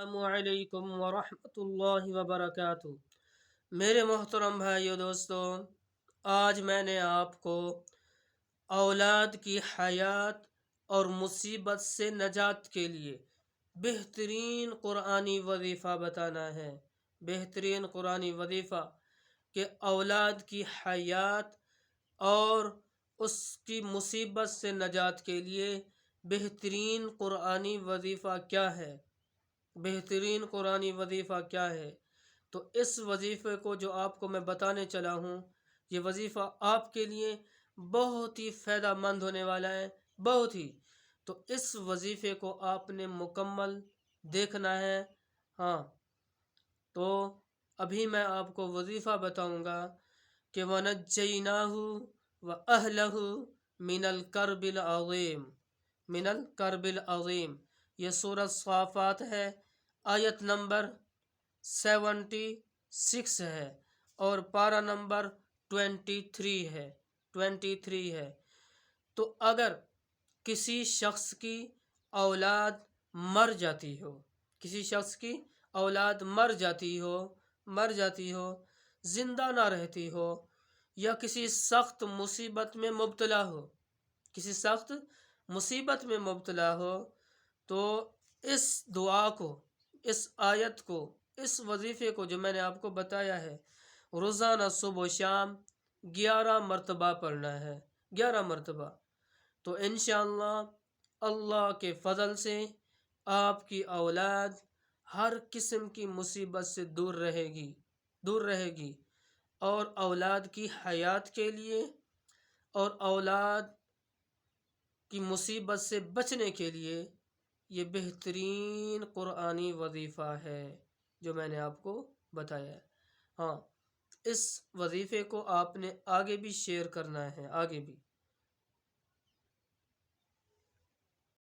अस्सलामुअलैकुम वरहमतुल्लाहि वबरकातुह। मेरे मोहतरम भाइयों दोस्तों, आज मैंने आपको औलाद की हयात और मुसीबत से नजात के लिए बेहतरीन कुरानी वजीफ़ा बताना है। बेहतरीन कुरानी वजीफ़ा कि औलाद की हयात और उसकी मुसीबत से नजात के लिए बेहतरीन कुरानी वजीफ़ा क्या है, बेहतरीन कुरानी वजीफ़ा क्या है। तो इस वजीफ़े को जो आपको मैं बताने चला हूँ, ये वजीफ़ा आपके लिए बहुत ही फ़ायदेमंद होने वाला है, बहुत ही। तो इस वजीफ़े को आपने मुकम्मल देखना है। हाँ, तो अभी मैं आपको वजीफ़ा बताऊँगा कि वनज्जयनाहु व अहलहु मिनल करबिल अज़ीम, मिनल करबिल अज़ीम। ये सूरह साफ़ात है, आयत नंबर 76 है और पारा नंबर 23 है, 23 है। तो अगर किसी शख्स की औलाद मर जाती हो, किसी शख्स की औलाद मर जाती हो, जिंदा ना रहती हो, या किसी सख्त मुसीबत में मुब्तला हो, किसी सख्त मुसीबत में मुब्तला हो, तो इस दुआ को, इस आयत को, इस वजीफ़े को जो मैंने आपको बताया है, रोज़ाना सुबह शाम 11 मरतबा पढ़ना है, 11 मरतबा। तो इंशाअल्लाह अल्लाह के फ़ज़ल से आपकी औलाद हर किस्म की मुसीबत से दूर रहेगी, दूर रहेगी। और औलाद की हयात के लिए और औलाद की मुसीबत से बचने के लिए ये बेहतरीन कुरानी वजीफ़ा है जो मैंने आपको बताया है। हाँ, इस वजीफ़े को आपने आगे भी शेयर करना है, आगे भी।